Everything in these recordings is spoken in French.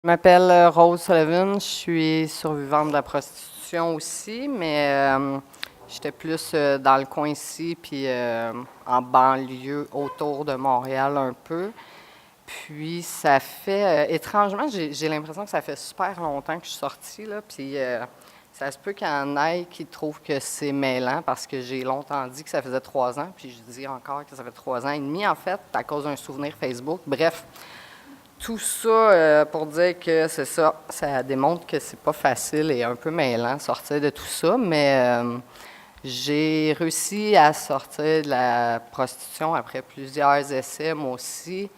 Je m'appelle Rose Sullivan, je suis survivante de la prostitution aussi, mais j'étais plus dans le coin ici, puis en banlieue autour de Montréal un peu. Puis ça fait, étrangement, j'ai l'impression que ça fait super longtemps que je suis sortie, là, puis ça se peut qu'il y en ait qui trouvent que c'est mêlant parce que j'ai longtemps dit que ça faisait 3 ans, puis je dis encore que ça fait 3 ans et demi, en fait, à cause d'un souvenir Facebook. Bref, tout ça pour dire que c'est ça, ça démontre que c'est pas facile et un peu mêlant sortir de tout ça, mais j'ai réussi à sortir de la prostitution après plusieurs essais, moi aussi,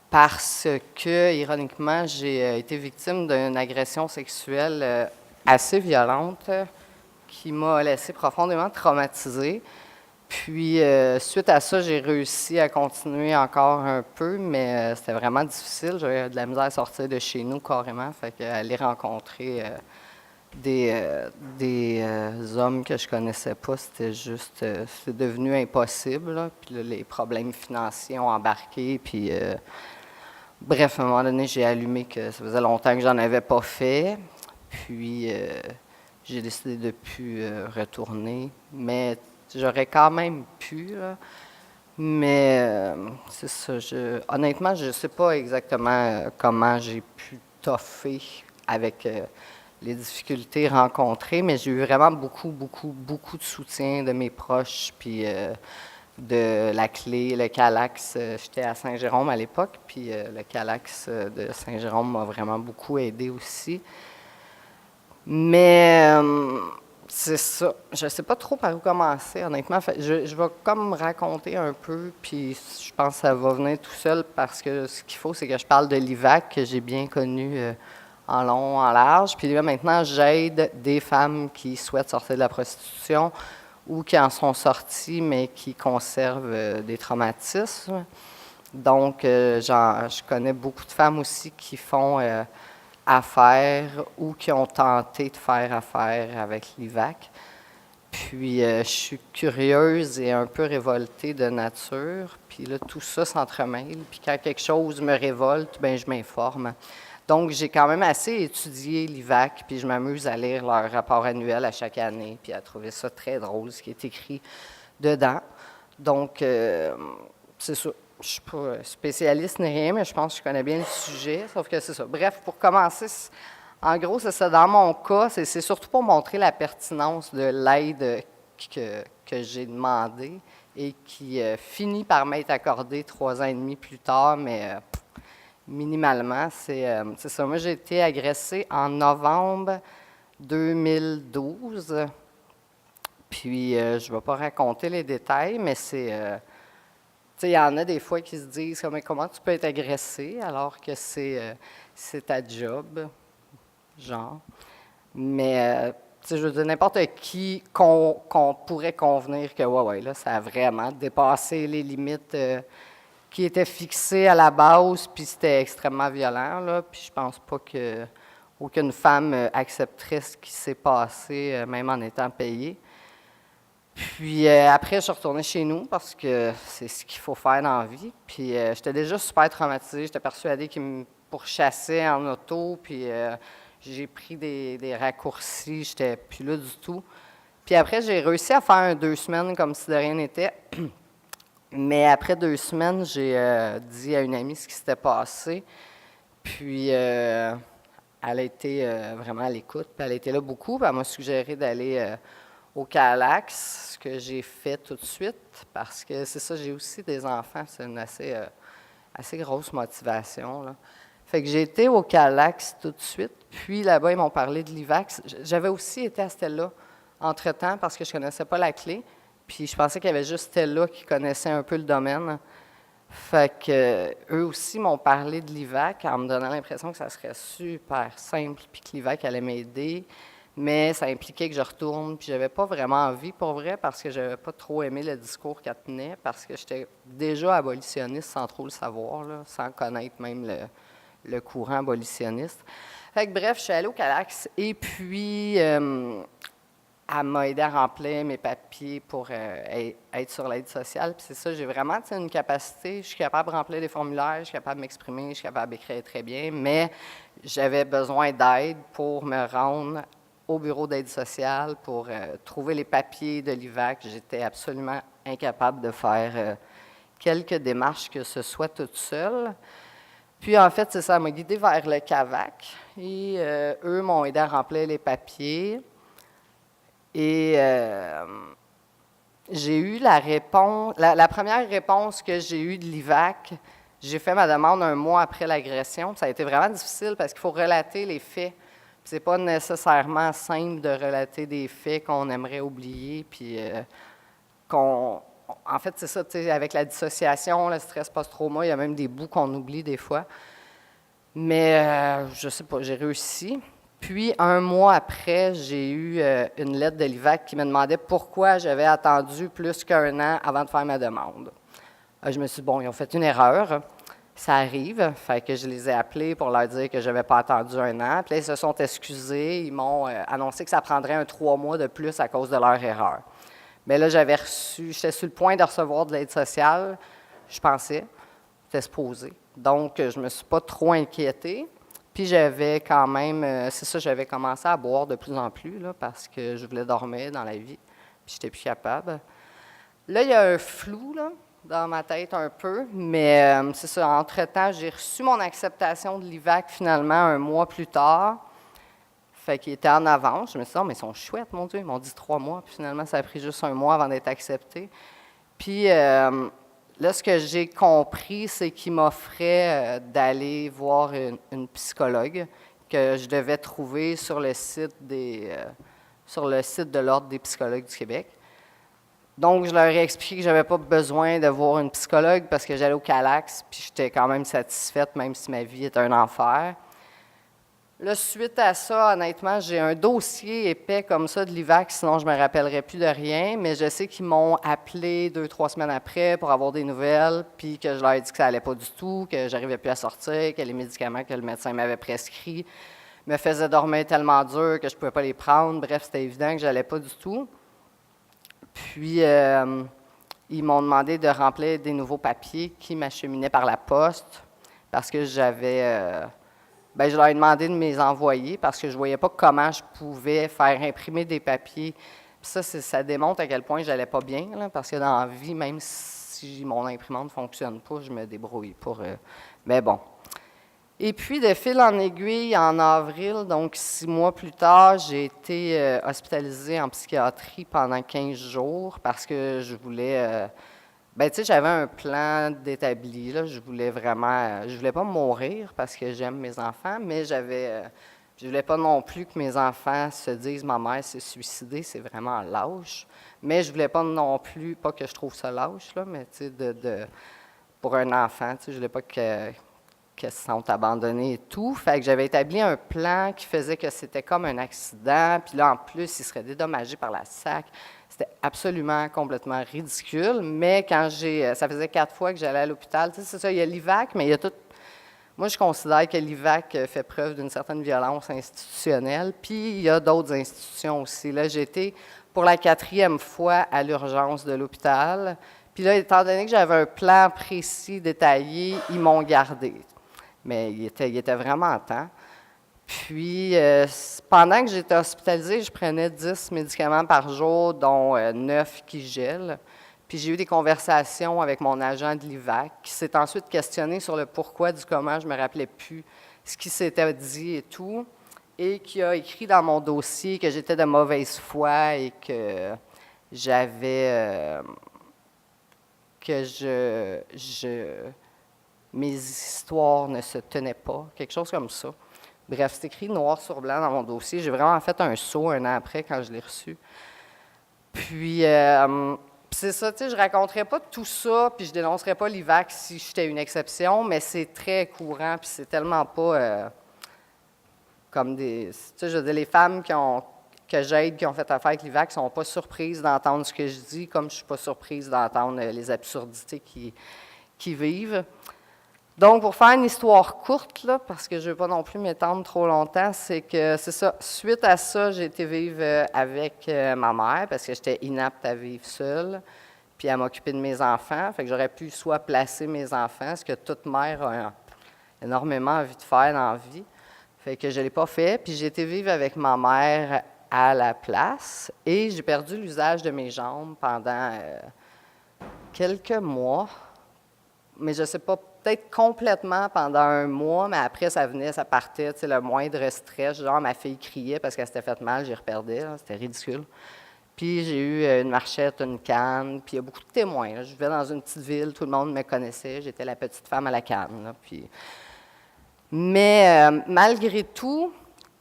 parce que, ironiquement, j'ai été victime d'une agression sexuelle assez violente qui m'a laissé profondément traumatisée. Puis, suite à ça, j'ai réussi à continuer encore un peu, mais c'était vraiment difficile. J'avais de la misère à sortir de chez nous carrément. Fait qu'aller rencontrer des hommes que je connaissais pas, c'était juste, c'est devenu impossible, là. Puis là, les problèmes financiers ont embarqué. Puis, bref, à un moment donné, j'ai allumé que ça faisait longtemps que j'en avais pas fait. Puis, j'ai décidé de ne plus retourner. Mais j'aurais quand même pu, là. Mais c'est ça. Honnêtement, je ne sais pas exactement comment j'ai pu toffer avec les difficultés rencontrées, mais j'ai eu vraiment beaucoup, beaucoup, beaucoup de soutien de mes proches, puis de la clé, le Calax. J'étais à Saint-Jérôme à l'époque, puis le Calax de Saint-Jérôme m'a vraiment beaucoup aidé aussi. Mais c'est ça. Je ne sais pas trop par où commencer, honnêtement. Je vais comme raconter un peu, puis je pense que ça va venir tout seul parce que ce qu'il faut, c'est que je parle de l'IVAC, que j'ai bien connu en long, en large. Puis là, maintenant, j'aide des femmes qui souhaitent sortir de la prostitution ou qui en sont sorties, mais qui conservent des traumatismes. Donc, je connais beaucoup de femmes aussi qui font affaire ou qui ont tenté de faire affaire avec l'IVAC. Puis, je suis curieuse et un peu révoltée de nature. Puis là, tout ça s'entremêle. Puis quand quelque chose me révolte, ben je m'informe. Donc, j'ai quand même assez étudié l'IVAC, puis je m'amuse à lire leur rapport annuel à chaque année, puis à trouver ça très drôle, ce qui est écrit dedans. Donc, c'est ça. Je ne suis pas spécialiste ni rien, mais je pense que je connais bien le sujet, sauf que c'est ça. Bref, pour commencer, en gros, c'est ça. Dans mon cas, c'est surtout pour montrer la pertinence de l'aide que j'ai demandée et qui finit par m'être accordée 3 ans et demi plus tard, mais minimalement, c'est ça. Moi, j'ai été agressée en novembre 2012. Puis, je ne vais pas raconter les détails, mais c'est... tu sais, il y en a des fois qui se disent comment tu peux être agressé alors que c'est ta job, genre. Mais, tu sais, je veux dire, n'importe qui qu'on pourrait convenir que, ouais, là, ça a vraiment dépassé les limites qui étaient fixées à la base, puis c'était extrêmement violent, là. Puis je pense pas que aucune femme accepterait ce qui s'est passé, même en étant payée. Puis après, je suis retournée chez nous parce que c'est ce qu'il faut faire dans la vie. Puis j'étais déjà super traumatisée. J'étais persuadée qu'ils me pourchassaient en auto. Puis j'ai pris des raccourcis. J'étais plus là du tout. Puis après, j'ai réussi à faire 2 semaines comme si de rien n'était. Mais après 2 semaines, j'ai dit à une amie ce qui s'était passé. Puis elle a été vraiment à l'écoute. Puis elle a été là beaucoup. Puis elle m'a suggéré d'aller au Calax, ce que j'ai fait tout de suite, parce que c'est ça, j'ai aussi des enfants, c'est une assez grosse motivation, là. Fait que j'ai été au Calax tout de suite, puis là-bas, ils m'ont parlé de l'IVAC. J'avais aussi été à Stella entre-temps, parce que je ne connaissais pas la clé, puis je pensais qu'il y avait juste Stella qui connaissait un peu le domaine. Fait que eux aussi m'ont parlé de l'IVAC en me donnant l'impression que ça serait super simple, puis que l'IVAC allait m'aider. Mais ça impliquait que je retourne, puis j'avais pas vraiment envie, pour vrai, parce que j'avais pas trop aimé le discours qu'elle tenait, parce que j'étais déjà abolitionniste sans trop le savoir, là, sans connaître même le courant abolitionniste. Fait que bref, je suis allée au Calax, et puis elle m'a aidé à remplir mes papiers pour être sur l'aide sociale. Puis c'est ça, j'ai vraiment une capacité, je suis capable de remplir des formulaires, je suis capable de m'exprimer, je suis capable d'écrire très bien, mais j'avais besoin d'aide pour me rendre au bureau d'aide sociale, pour trouver les papiers de l'IVAC. J'étais absolument incapable de faire quelques démarches que ce soit toute seule. Puis en fait, c'est ça, m'a guidée vers le CAVAC et eux m'ont aidé à remplir les papiers. Et j'ai eu la réponse, la première réponse que j'ai eue de l'IVAC, j'ai fait ma demande un mois après l'agression. Ça a été vraiment difficile parce qu'il faut relater les faits. Ce n'est pas nécessairement simple de relater des faits qu'on aimerait oublier, puis en fait, c'est ça, avec la dissociation, le stress post-trauma, il y a même des bouts qu'on oublie des fois. Mais je ne sais pas, j'ai réussi. Puis, un mois après, j'ai eu une lettre de l'IVAC qui me demandait pourquoi j'avais attendu plus qu'1 an avant de faire ma demande. Je me suis dit, bon, ils ont fait une erreur. Ça arrive. Fait que je les ai appelés pour leur dire que je n'avais pas attendu 1 an. Puis là, ils se sont excusés. Ils m'ont annoncé que ça prendrait un 3 mois de plus à cause de leur erreur. Mais là, j'étais sur le point de recevoir de l'aide sociale, je pensais, j'étais supposée. Donc, je ne me suis pas trop inquiétée. Puis j'avais quand même, c'est ça, j'avais commencé à boire de plus en plus, là, parce que je voulais dormir dans la vie, puis j'étais plus capable. Là, il y a un flou, là, dans ma tête un peu, mais c'est ça, entre-temps, j'ai reçu mon acceptation de l'IVAC finalement 1 mois plus tard. Fait qu'il était en avance. Je me suis dit, oh, mais ils sont chouettes, mon Dieu. Ils m'ont dit 3 mois, puis finalement, ça a pris juste 1 mois avant d'être accepté. Puis là, ce que j'ai compris, c'est qu'ils m'offraient d'aller voir une psychologue que je devais trouver sur le site de l'Ordre des psychologues du Québec. Donc, je leur ai expliqué que je n'avais pas besoin de voir une psychologue parce que j'allais au Calax, puis j'étais quand même satisfaite, même si ma vie était un enfer. Là, suite à ça, honnêtement, j'ai un dossier épais comme ça de l'IVAC, sinon je ne me rappellerai plus de rien, mais je sais qu'ils m'ont appelé 2-3 semaines après pour avoir des nouvelles, puis que je leur ai dit que ça n'allait pas du tout, que j'arrivais plus à sortir, que les médicaments que le médecin m'avait prescrits me faisaient dormir tellement dur que je ne pouvais pas les prendre. Bref, c'était évident que je n'allais pas du tout. Puis, ils m'ont demandé de remplir des nouveaux papiers qui m'acheminaient par la poste parce que j'avais... je leur ai demandé de me les envoyer parce que je ne voyais pas comment je pouvais faire imprimer des papiers. Puis ça démontre à quel point je n'allais pas bien, là, parce que dans la vie, même si mon imprimante ne fonctionne pas, je me débrouille pour... mais bon. Et puis, de fil en aiguille, en avril, donc 6 mois plus tard, j'ai été hospitalisée en psychiatrie pendant 15 jours parce que je voulais... j'avais un plan d'établi, là. Je voulais vraiment... je voulais pas mourir parce que j'aime mes enfants, mais je voulais pas non plus que mes enfants se disent « Ma mère s'est suicidée, c'est vraiment lâche. » Mais je voulais pas non plus, pas que je trouve ça lâche, là, mais tu sais, pour un enfant, tu sais, je voulais pas qu'elles se sentent abandonnées et tout. Fait que j'avais établi un plan qui faisait que c'était comme un accident, puis là, en plus, il serait dédommagé par la SAC. C'était absolument, complètement ridicule, mais quand ça faisait 4 fois que j'allais à l'hôpital, tu sais, c'est ça, il y a l'IVAC, mais il y a tout... Moi, je considère que l'IVAC fait preuve d'une certaine violence institutionnelle, puis il y a d'autres institutions aussi. Là, j'ai été pour la 4e fois à l'urgence de l'hôpital, puis là, étant donné que j'avais un plan précis, détaillé, ils m'ont gardé. Mais il était vraiment temps. Puis, pendant que j'étais hospitalisée, je prenais 10 médicaments par jour, dont 9 qui gèlent. Puis, j'ai eu des conversations avec mon agent de l'IVAC, qui s'est ensuite questionné sur le pourquoi du comment, je ne me rappelais plus ce qui s'était dit et tout, et qui a écrit dans mon dossier que j'étais de mauvaise foi et que j'avais... mes histoires ne se tenaient pas, quelque chose comme ça. Bref, c'est écrit noir sur blanc dans mon dossier. J'ai vraiment fait un saut 1 an après quand je l'ai reçu. Puis, c'est ça, tu sais, je ne raconterais pas tout ça, puis je ne dénoncerais pas l'IVAC si j'étais une exception, mais c'est très courant, puis c'est tellement pas comme des... Tu sais, je veux dire, les femmes que j'aide, qui ont fait affaire avec l'IVAC, ne sont pas surprises d'entendre ce que je dis, comme je ne suis pas surprise d'entendre les absurdités qui vivent. Donc, pour faire une histoire courte, là, parce que je ne veux pas non plus m'étendre trop longtemps, c'est ça. Suite à ça, j'ai été vivre avec ma mère parce que j'étais inapte à vivre seule, puis à m'occuper de mes enfants. Fait que j'aurais pu soit placer mes enfants, ce que toute mère a énormément envie de faire dans la vie. Fait que je ne l'ai pas fait, puis j'ai été vivre avec ma mère à la place et j'ai perdu l'usage de mes jambes pendant quelques mois, mais je ne sais pas, peut-être complètement pendant un mois, mais après ça venait, ça partait, tu sais, le moindre stress, genre ma fille criait parce qu'elle s'était fait mal, j'y reperdais, c'était ridicule. Puis j'ai eu une marchette, une canne, puis il y a beaucoup de témoins. Là. Je vivais dans une petite ville, tout le monde me connaissait, j'étais la petite femme à la canne. Là, puis... Mais malgré tout,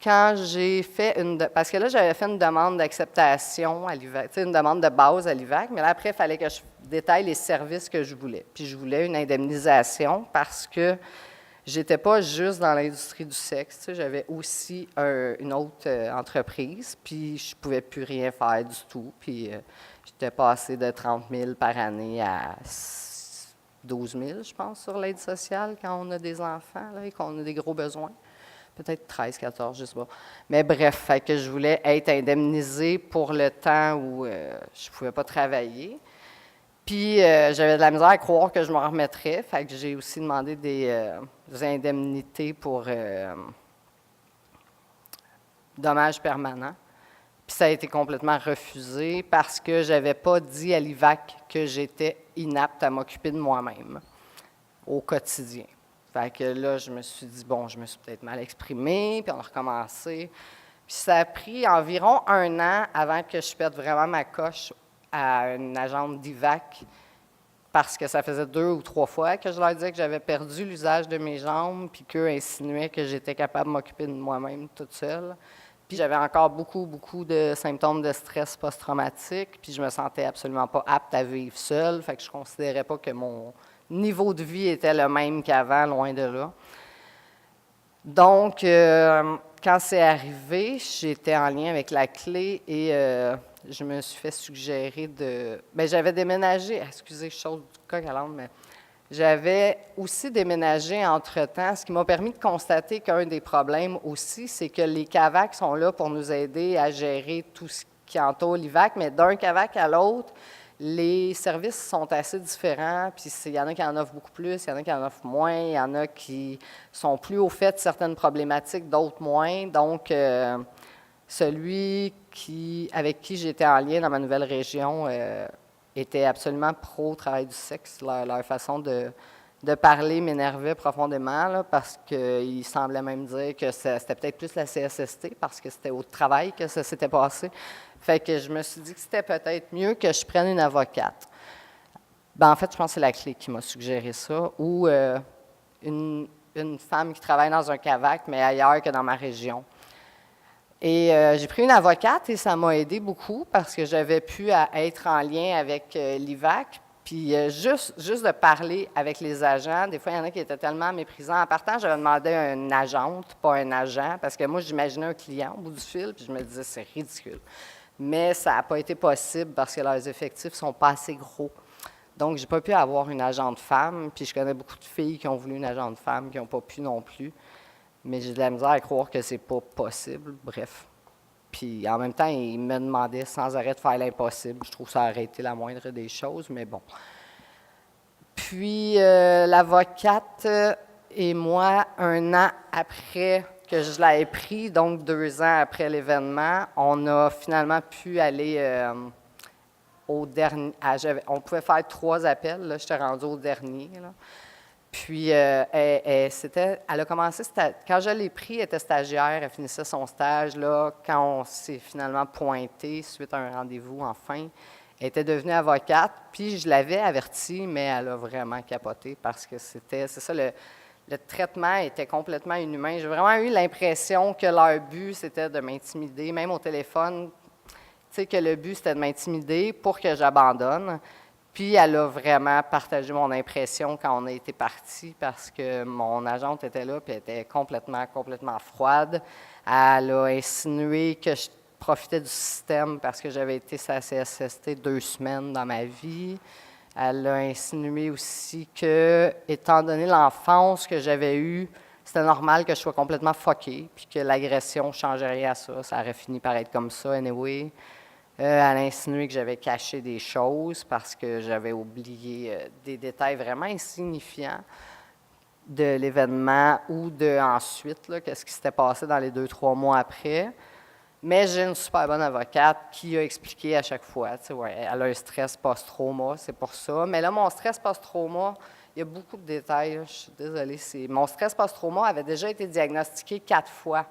quand j'ai fait parce que là, j'avais fait une demande d'acceptation à l'IVAC, tu sais, une demande de base à l'IVAC, mais là, après, il fallait que je détaille les services que je voulais. Puis je voulais une indemnisation parce que j'étais pas juste dans l'industrie du sexe, tu sais, j'avais aussi une autre entreprise, puis je pouvais plus rien faire du tout. Puis j'étais passé de 30 000 par année à 12 000, je pense, sur l'aide sociale quand on a des enfants là, et qu'on a des gros besoins. Peut-être 13, 14, je ne sais pas. Mais bref, fait que je voulais être indemnisée pour le temps où je ne pouvais pas travailler. Puis j'avais de la misère à croire que je m'en remettrais. Fait que j'ai aussi demandé des indemnités pour dommages permanents. Puis ça a été complètement refusé parce que je n'avais pas dit à l'IVAC que j'étais inapte à m'occuper de moi-même au quotidien. Fait que là, je me suis dit, bon, je me suis peut-être mal exprimée, puis on a recommencé. Puis ça a pris environ 1 an avant que je perde vraiment ma coche à une agente d'IVAC, parce que ça faisait 2 ou 3 fois que je leur disais que j'avais perdu l'usage de mes jambes, puis qu'eux insinuaient que j'étais capable de m'occuper de moi-même toute seule. Puis j'avais encore beaucoup, beaucoup de symptômes de stress post-traumatique, puis je me sentais absolument pas apte à vivre seule, fait que je considérais pas que mon niveau de vie était le même qu'avant, loin de là. Donc, quand c'est arrivé, j'étais en lien avec la clé et je me suis fait suggérer de... Bien, j'avais déménagé, excusez, je saute du coq à l'âne, mais j'avais aussi déménagé entre-temps, ce qui m'a permis de constater qu'un des problèmes aussi, c'est que les CAVAC sont là pour nous aider à gérer tout ce qui entoure l'IVAC, mais d'un CAVAC à l'autre, les services sont assez différents, puis il y en a qui en offrent beaucoup plus, il y en a qui en offrent moins, il y en a qui sont plus au fait de certaines problématiques, d'autres moins. Donc, celui avec qui j'étais en lien dans ma nouvelle région était absolument pro-travail du sexe. Leur façon de parler m'énervait profondément, là, parce qu'il semblait même dire que c'était peut-être plus la CSST, parce que c'était au travail que ça s'était passé. Fait que je me suis dit que c'était peut-être mieux que je prenne une avocate. Ben, en fait, je pense que c'est la clé qui m'a suggéré ça, ou une femme qui travaille dans un CAVAC, mais ailleurs que dans ma région. Et j'ai pris une avocate et ça m'a aidé beaucoup parce que j'avais pu être en lien avec l'IVAC. Puis juste de parler avec les agents, des fois, il y en a qui étaient tellement méprisants. En partant, j'avais demandé à une agente, pas un agent, parce que moi, j'imaginais un client au bout du fil, puis je me disais, c'est ridicule. Mais ça n'a pas été possible parce que leurs effectifs ne sont pas assez gros. Donc, je n'ai pas pu avoir une agente femme, puis je connais beaucoup de filles qui ont voulu une agente femme, qui n'ont pas pu non plus. Mais j'ai de la misère à croire que c'est pas possible, bref. Puis en même temps, ils me demandaient sans arrêt de faire l'impossible. Je trouve que ça a arrêté la moindre des choses, mais bon. Puis l'avocate et moi, 1 an après que je l'ai pris, donc 2 ans après l'événement, on a finalement pu aller au dernier. On pouvait faire 3 appels, là, j'étais rendue au dernier. Là. Puis, elle a commencé, quand je l'ai pris, elle était stagiaire, elle finissait son stage. Là, quand on s'est finalement pointé suite à un rendez-vous, enfin, elle était devenue avocate. Puis, je l'avais avertie, mais elle a vraiment capoté parce que c'est ça, le traitement était complètement inhumain. J'ai vraiment eu l'impression que leur but, c'était de m'intimider, même au téléphone, tu sais, que le but, c'était de m'intimider pour que j'abandonne. Puis, elle a vraiment partagé mon impression quand on a été partis parce que mon agente était là puis elle était complètement froide. Elle a insinué que je profitais du système parce que j'avais été sa CSST 2 semaines dans ma vie. Elle a insinué aussi que, étant donné l'enfance que j'avais eue, c'était normal que je sois complètement fuckée, puis que l'agression ne changeait rien à ça. Ça aurait fini par être comme ça, anyway. Elle a insinué que j'avais caché des choses parce que j'avais oublié des détails vraiment insignifiants de l'événement ou de ensuite, qu'est-ce qui s'était passé dans les 2-3 mois après. Mais j'ai une super bonne avocate qui a expliqué à chaque fois. Ouais, elle a un stress post-trauma, c'est pour ça. Mais là, mon stress post-trauma, il y a beaucoup de détails. Je suis désolée. Mon stress post-trauma avait déjà été diagnostiqué 4 fois,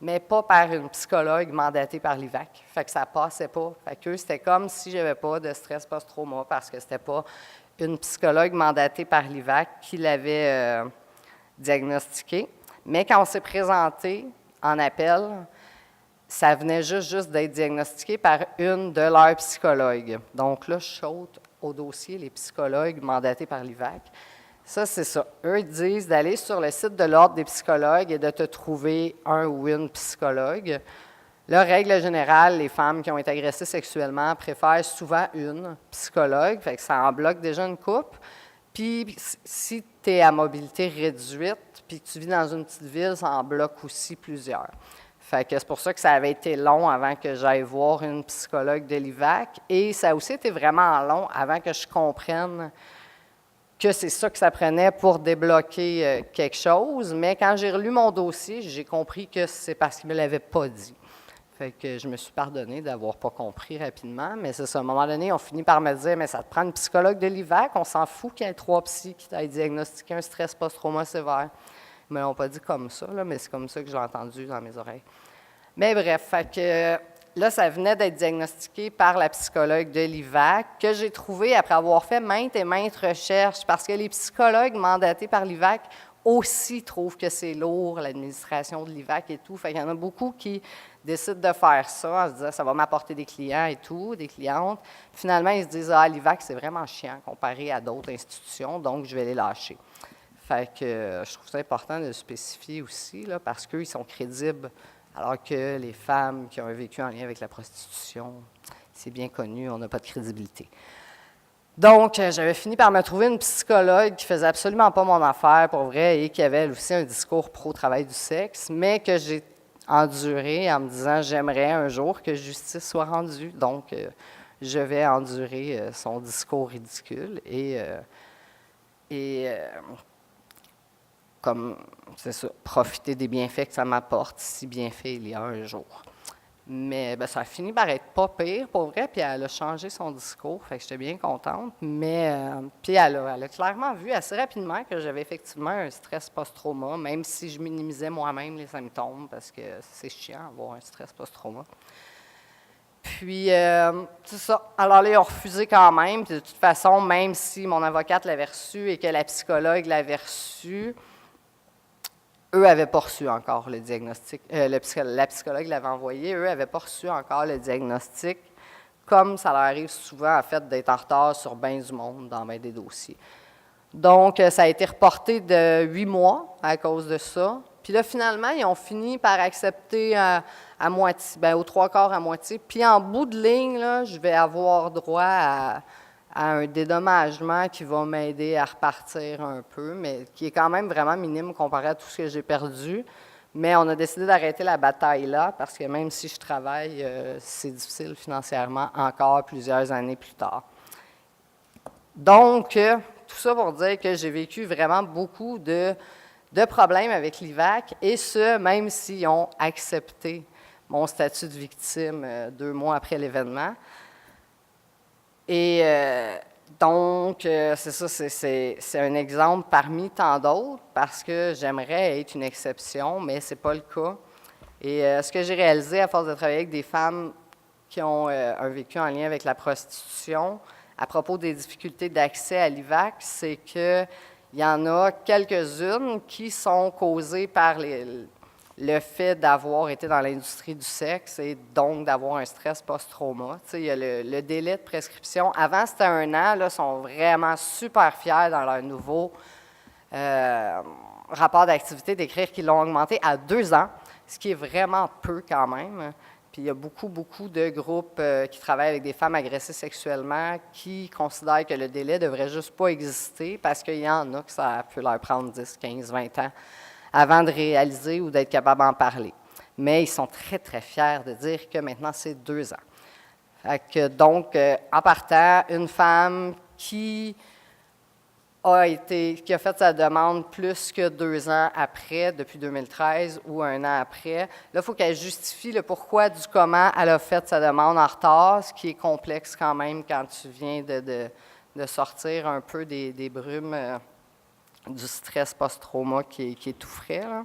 mais pas par une psychologue mandatée par l'IVAC. Fait que ça passait pas. Fait que c'était comme si je n'avais pas de stress post-trauma parce que c'était pas une psychologue mandatée par l'IVAC qui l'avait diagnostiqué. Mais quand on s'est présenté en appel, ça venait juste d'être diagnostiqué par une de leurs psychologues. Donc là, je saute au dossier les psychologues mandatés par l'IVAC. Ça, c'est ça. Eux disent d'aller sur le site de l'Ordre des psychologues et de te trouver un ou une psychologue. La règle générale, les femmes qui ont été agressées sexuellement préfèrent souvent une psychologue, fait que ça en bloque déjà une couple. Puis si tu es à mobilité réduite, puis que tu vis dans une petite ville, ça en bloque aussi plusieurs. Fait que c'est pour ça que ça avait été long avant que j'aille voir une psychologue de l'IVAC. Et ça a aussi été vraiment long avant que je comprenne que c'est ça que ça prenait pour débloquer quelque chose. Mais quand j'ai relu mon dossier, j'ai compris que c'est parce qu'il ne me l'avait pas dit. Fait que je me suis pardonnée d'avoir pas compris rapidement. Mais c'est ça, à un moment donné, on finit par me dire « Mais ça te prend une psychologue de l'IVAC, on s'en fout qu'il y ait 3 psys qui t'aient diagnostiqué un stress post-trauma sévère. » Ils ne me l'ont pas dit comme ça, là, mais c'est comme ça que je l'ai entendu dans mes oreilles. Mais bref, fait que, là, ça venait d'être diagnostiqué par la psychologue de l'IVAC, que j'ai trouvé après avoir fait maintes et maintes recherches, parce que les psychologues mandatés par l'IVAC aussi trouvent que c'est lourd, l'administration de l'IVAC et tout. Fait qu'il y en a beaucoup qui décident de faire ça en se disant « ça va m'apporter des clients et tout, des clientes ». Finalement, ils se disent « ah, l'IVAC, c'est vraiment chiant comparé à d'autres institutions, donc je vais les lâcher ». Fait que je trouve ça important de le spécifier aussi, là, parce qu'eux, ils sont crédibles, alors que les femmes qui ont un vécu en lien avec la prostitution, c'est bien connu, on n'a pas de crédibilité. Donc, j'avais fini par me trouver une psychologue qui faisait absolument pas mon affaire, pour vrai, et qui avait elle aussi un discours pro-travail du sexe, mais que j'ai enduré en me disant « j'aimerais un jour que justice soit rendue ». Donc, je vais endurer son discours ridicule et comme, c'est ça, profiter des bienfaits que ça m'apporte, si bienfaits il y a un jour. Mais ben, ça a fini par être pas pire, pour vrai, puis elle a changé son discours, fait que j'étais bien contente. Mais, puis elle a clairement vu assez rapidement que j'avais effectivement un stress post-trauma, même si je minimisais moi-même les symptômes, parce que c'est chiant d'avoir un stress post-trauma. Puis, c'est ça. Alors là, ils ont refusé quand même, puis de toute façon, même si mon avocate l'avait reçu et que la psychologue l'avait reçu, eux n'avaient pas reçu encore le diagnostic. La psychologue l'avait envoyé, eux n'avaient pas reçu encore le diagnostic, comme ça leur arrive souvent, en fait, d'être en retard sur bien du monde dans bien des dossiers. Donc, ça a été reporté de 8 mois à cause de ça. Puis là, finalement, ils ont fini par accepter à moitié, bien, aux 3/4 à moitié. Puis en bout de ligne, là, je vais avoir droit à un dédommagement qui va m'aider à repartir un peu, mais qui est quand même vraiment minime comparé à tout ce que j'ai perdu. Mais on a décidé d'arrêter la bataille là, parce que même si je travaille, c'est difficile financièrement encore plusieurs années plus tard. Donc, tout ça pour dire que j'ai vécu vraiment beaucoup de problèmes avec l'IVAC, et ce, même s'ils ont accepté mon statut de victime 2 mois après l'événement. Et donc, c'est ça, c'est un exemple parmi tant d'autres, parce que j'aimerais être une exception, mais ce n'est pas le cas. Et ce que j'ai réalisé à force de travailler avec des femmes qui ont un vécu en lien avec la prostitution, à propos des difficultés d'accès à l'IVAC, c'est qu'il y en a quelques-unes qui sont causées par le fait d'avoir été dans l'industrie du sexe et donc d'avoir un stress post-trauma. Tu sais, il y a le délai de prescription. Avant, c'était 1 an. Là, ils sont vraiment super fiers dans leur nouveau rapport d'activité d'écrire qu'ils l'ont augmenté à 2 ans, ce qui est vraiment peu quand même. Puis il y a beaucoup, beaucoup de groupes qui travaillent avec des femmes agressées sexuellement qui considèrent que le délai ne devrait juste pas exister parce qu'il y en a que ça peut leur prendre 10, 15, 20 ans avant de réaliser ou d'être capable d'en parler. Mais ils sont très, très fiers de dire que maintenant, c'est 2 ans. Fait que, donc, en partant, une femme qui a fait sa demande plus que 2 ans après, depuis 2013 ou 1 an après. Là, il faut qu'elle justifie le pourquoi du comment elle a fait sa demande en retard, ce qui est complexe quand même quand tu viens de sortir un peu des brumes du stress post-trauma qui est tout frais, là.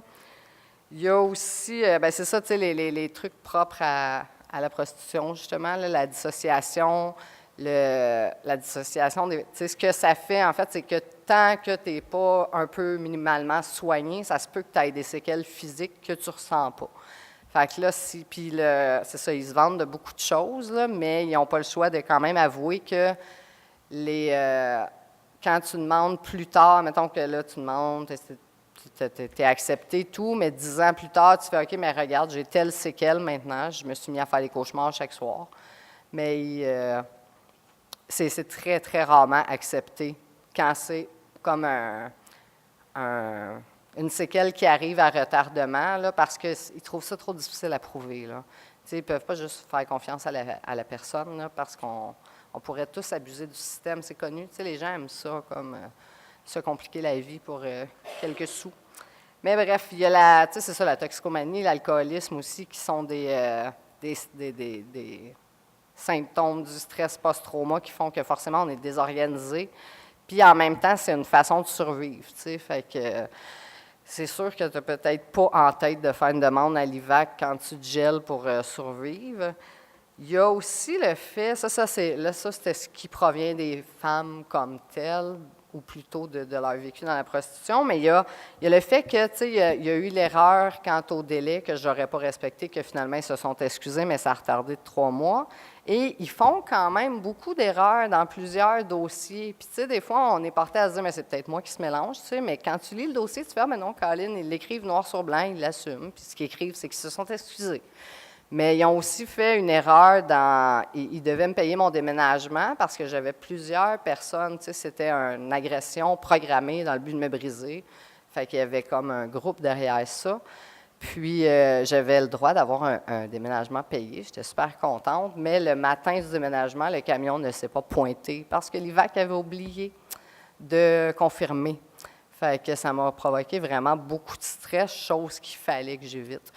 Il y a aussi, c'est ça, tu sais, les trucs propres à la prostitution, justement, là, la dissociation. La dissociation, ce que ça fait, en fait, c'est que tant que tu n'es pas un peu minimalement soigné, ça se peut que tu aies des séquelles physiques que tu ne ressens pas. Fait que là, c'est ça, ils se vendent de beaucoup de choses, là, mais ils n'ont pas le choix de quand même avouer que quand tu demandes plus tard, mettons que là, tu demandes, tu es accepté, tout, mais 10 ans plus tard, tu fais « OK, mais regarde, j'ai telle séquelle maintenant, je me suis mis à faire des cauchemars chaque soir. » Mais c'est très, très rarement accepté quand c'est comme une séquelle qui arrive à retardement, là, parce qu'ils trouvent ça trop difficile à prouver. Là. Ils ne peuvent pas juste faire confiance à la personne, là, parce qu'on pourrait tous abuser du système, c'est connu. Les gens aiment ça, comme se compliquer la vie pour quelques sous. Mais bref, il y a c'est ça, la toxicomanie, l'alcoolisme aussi, qui sont des symptômes du stress post-trauma qui font que forcément on est désorganisé. Puis en même temps, c'est une façon de survivre. Fait que c'est sûr que tu n'as peut-être pas en tête de faire une demande à l'IVAC quand tu te gèles pour survivre. Il y a aussi le fait, ça c'était ce qui provient des femmes comme telles, ou plutôt de leur vécu dans la prostitution, mais il y a le fait que, tu sais, il y a eu l'erreur quant au délai que je n'aurais pas respecté, que finalement ils se sont excusés, mais ça a retardé de 3 mois. Et ils font quand même beaucoup d'erreurs dans plusieurs dossiers. Puis, tu sais, des fois, on est porté à se dire, mais c'est peut-être moi qui se mélange, tu sais, mais quand tu lis le dossier, tu fais, ah, mais non, Colin, ils l'écrivent noir sur blanc, ils l'assument, puis ce qu'ils écrivent, c'est qu'ils se sont excusés. Mais ils ont aussi fait une erreur ils devaient me payer mon déménagement parce que j'avais plusieurs personnes, tu sais, c'était une agression programmée dans le but de me briser. Fait qu'il y avait comme un groupe derrière ça. Puis, j'avais le droit d'avoir un déménagement payé. J'étais super contente. Mais le matin du déménagement, le camion ne s'est pas pointé parce que l'IVAC avait oublié de confirmer. Fait que ça m'a provoqué vraiment beaucoup de stress, chose qu'il fallait que j'évite.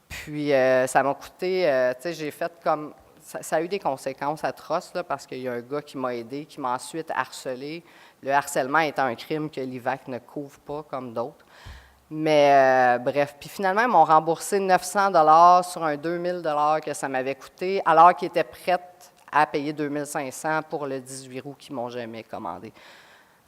Puis, ça m'a coûté, tu sais, j'ai fait comme, ça a eu des conséquences atroces, là, parce qu'il y a un gars qui m'a aidé, qui m'a ensuite harcelé. Le harcèlement étant un crime que l'IVAC ne couvre pas comme d'autres. Mais bref, puis finalement, ils m'ont remboursé 900 $ sur un 2000 $ que ça m'avait coûté, alors qu'ils étaient prêts à payer 2500 pour le 18 roues qu'ils m'ont jamais commandé.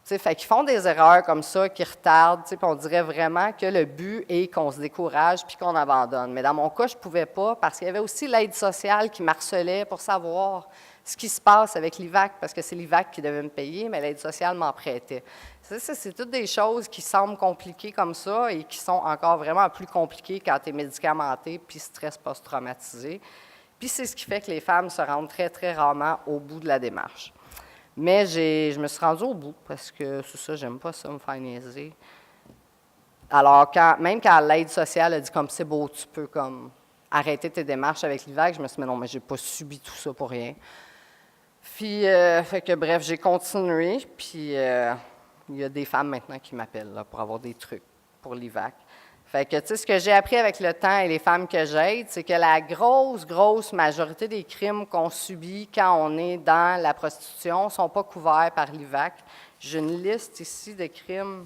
Fait qu'ils font des erreurs comme ça, qui retardent, puis on dirait vraiment que le but est qu'on se décourage puis qu'on abandonne. Mais dans mon cas, je ne pouvais pas parce qu'il y avait aussi l'aide sociale qui m'harcelait pour savoir ce qui se passe avec l'IVAC, parce que c'est l'IVAC qui devait me payer, mais l'aide sociale m'en prêtait. C'est toutes des choses qui semblent compliquées comme ça et qui sont encore vraiment plus compliquées quand tu es médicamenté puis stress post-traumatisé. Puis c'est ce qui fait que les femmes se rendent très, très rarement au bout de la démarche. Mais je me suis rendue au bout parce que c'est ça, j'aime pas ça, me faire niaiser. Alors, même quand l'aide sociale a dit comme c'est beau, tu peux comme arrêter tes démarches avec l'IVAC, je me suis dit, mais non, mais j'ai pas subi tout ça pour rien. Puis, fait que bref, j'ai continué, puis il y a des femmes maintenant qui m'appellent là, pour avoir des trucs pour l'IVAC. Fait que, tu sais, ce que j'ai appris avec le temps et les femmes que j'aide, c'est que la grosse majorité des crimes qu'on subit quand on est dans la prostitution ne sont pas couverts par l'IVAC. J'ai une liste ici de crimes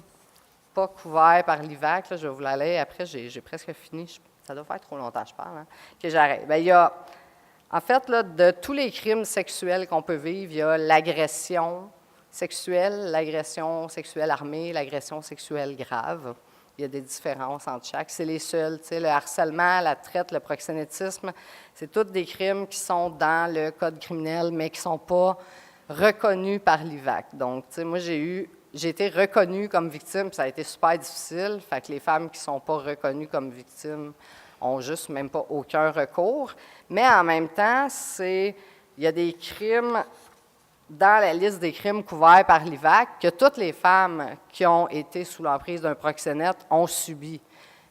pas couverts par l'IVAC. Là, je vais vous la lire. Après, j'ai presque fini. Ça doit faire trop longtemps que je parle, hein, que j'arrête. Bien, il y a, en fait, là, de tous les crimes sexuels qu'on peut vivre, il y a l'agression sexuelle armée, l'agression sexuelle grave. Il y a des différences entre chaque. C'est les seuls. Tu sais, le harcèlement, la traite, le proxénétisme, c'est tous des crimes qui sont dans le code criminel, mais qui ne sont pas reconnus par l'IVAC. Donc, tu sais, moi, j'ai été reconnue comme victime, puis ça a été super difficile. Fait que les femmes qui ne sont pas reconnues comme victimes ont juste même pas aucun recours. Mais en même temps, il y a des crimes dans la liste des crimes couverts par l'IVAC que toutes les femmes qui ont été sous l'emprise d'un proxénète ont subi.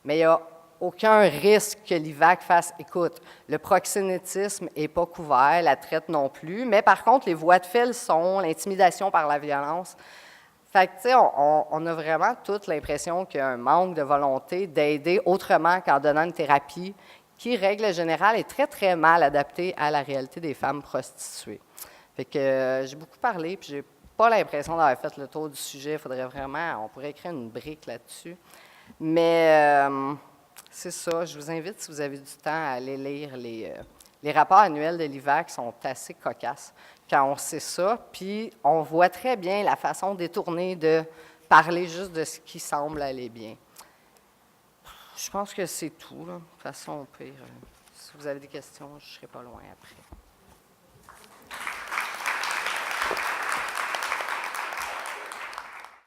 Mais il n'y a aucun risque que l'IVAC fasse, écoute, le proxénétisme n'est pas couvert, la traite non plus, mais par contre, les voies de fait le sont, l'intimidation par la violence. Fait que, tu sais, on a vraiment toute l'impression qu'il y a un manque de volonté d'aider autrement qu'en donnant une thérapie qui, règle générale, est très, très mal adaptée à la réalité des femmes prostituées. Fait que j'ai beaucoup parlé, puis j'ai pas l'impression d'avoir fait le tour du sujet. Il faudrait vraiment, on pourrait écrire une brique là-dessus. Mais c'est ça, je vous invite, si vous avez du temps, à aller lire les rapports annuels de l'IVAC qui sont assez cocasses quand on sait ça. Puis on voit très bien la façon détournée de parler juste de ce qui semble aller bien. Je pense que c'est tout, là. De toute façon, au pire, si vous avez des questions, je ne serai pas loin après.